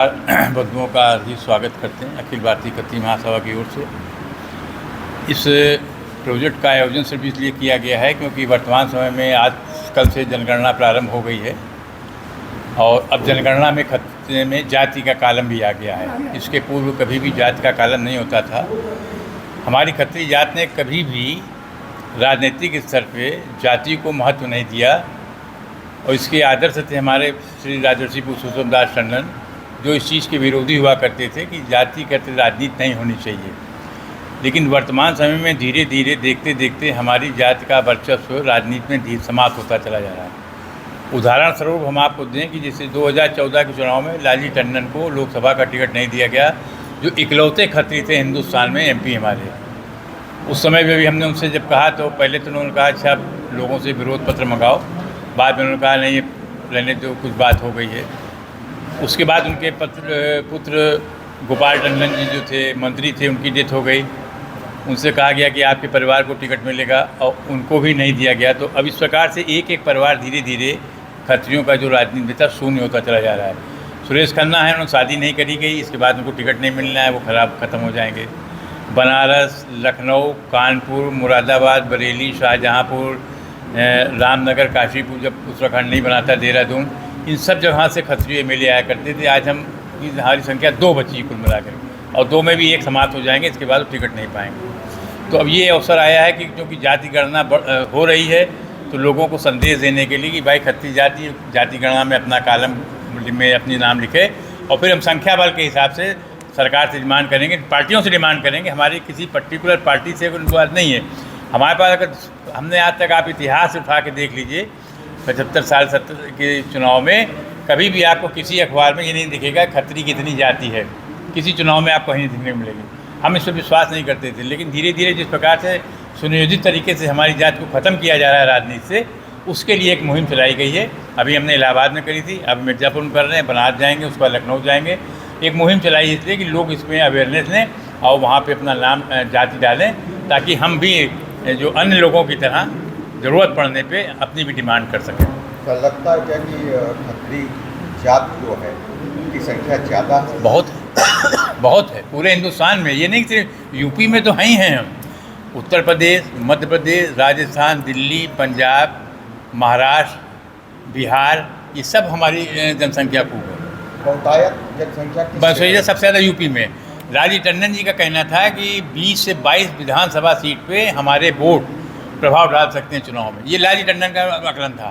बंधुओं का ही स्वागत करते हैं अखिल भारतीय खत्ती महासभा की ओर से। इस प्रोजेक्ट का आयोजन सिर्फ इसलिए किया गया है क्योंकि वर्तमान समय में आज कल से जनगणना प्रारंभ हो गई है और अब जनगणना में खत्ते में जाति का कालम भी आ गया है। इसके पूर्व कभी भी जाति का कालम नहीं होता था। हमारी खत्ती जात ने कभी भी राजनीतिक स्तर पे जाति को महत्व नहीं दिया और इसके आदर्श थे हमारे श्री राजर्षि पुरुषोत्तम दास टंडन, जो इस चीज़ के विरोधी हुआ करते थे कि जाति कहते राजनीति नहीं होनी चाहिए। लेकिन वर्तमान समय में धीरे धीरे देखते देखते हमारी जाति का वर्चस्व राजनीति में समाप्त होता चला जा रहा है। उदाहरण स्वरूप हम आपको दें कि जैसे 2014 के चुनाव में लालजी टंडन को लोकसभा का टिकट नहीं दिया गया, जो इकलौते खत्री थे हिंदुस्तान में एमपी हमारे। उस समय में भी हमने उनसे जब कहा तो पहले तो उन्होंने कहा अच्छा लोगों से विरोध पत्र मंगाओ, बाद में उन्होंने कहा नहीं रहने दो, कुछ बात हो गई है। उसके बाद उनके पुत्र गोपाल टंडन जी जो थे मंत्री थे, उनकी डेथ हो गई। उनसे कहा गया कि आपके परिवार को टिकट मिलेगा और उनको भी नहीं दिया गया। तो अब इस प्रकार से एक एक परिवार धीरे धीरे खत्रियों का जो राजनीति था शून्य होता चला जा रहा है। सुरेश खन्ना है, उन्होंने शादी नहीं करी गई, इसके बाद उनको टिकट नहीं मिलना है, वो ख़त्म हो जाएंगे। बनारस, लखनऊ, कानपुर, मुरादाबाद, बरेली, शाहजहाँपुर, रामनगर, काशीपुर, जब उत्तराखंड नहीं बनाता, देहरादून, इन सब जगह से खत्री एमएलए आया करते थे। आज हमारी संख्या 2 बची कुल मिलाकर, और 2 में भी एक समाप्त हो जाएंगे, इसके बाद टिकट नहीं पाएंगे। तो अब ये अवसर आया है कि क्योंकि जाति गणना हो रही है तो लोगों को संदेश देने के लिए कि भाई खत्ती जाति गणना में अपना कालम में अपनी नाम लिखे, और फिर हम संख्या बल के हिसाब से सरकार से डिमांड करेंगे, पार्टियों से डिमांड करेंगे। हमारी किसी पर्टिकुलर पार्टी से कोई बात नहीं है। हमारे पास अगर हमने आज तक आप इतिहास उठा के देख लीजिए, 75 साल 70 के चुनाव में कभी भी आपको किसी अखबार में ये नहीं दिखेगा खत्री कितनी जाति है, किसी चुनाव में आपको कहीं दिखने मिलेगी। हम इस पर विश्वास नहीं करते थे, लेकिन धीरे धीरे जिस प्रकार से सुनियोजित तरीके से हमारी जाति को ख़त्म किया जा रहा है राजनीति से, उसके लिए एक मुहिम चलाई गई है। अभी हमने इलाहाबाद में करी थी, अब मिर्ज़ापुर में कर रहे हैं, बनारस जाएंगे, उसके बाद लखनऊ जाएंगे। एक मुहिम चलाई इसलिए कि लोग इसमें अवेयरनेस लें और वहाँ पर अपना नाम जाति डालें, ताकि हम भी जो अन्य लोगों की तरह ज़रूरत पड़ने पे अपनी भी डिमांड कर सकें। तो लगता है क्या कि खत्री जात जो है उनकी संख्या ज़्यादा है? बहुत है पूरे हिंदुस्तान में, ये नहीं सिर्फ यूपी में तो हैं ही हैं। हम उत्तर प्रदेश, मध्य प्रदेश, राजस्थान, दिल्ली, पंजाब, महाराष्ट्र, बिहार, ये सब हमारी जनसंख्या खूब है। बहुतायत जनसंख्या बस वही सबसे ज़्यादा यूपी में। लालजी टंडन जी का कहना था कि 20 से 22 विधानसभा सीट पे हमारे वोट प्रभाव डाल सकते हैं चुनाव में। ये लालजी टंडन का आकलन था।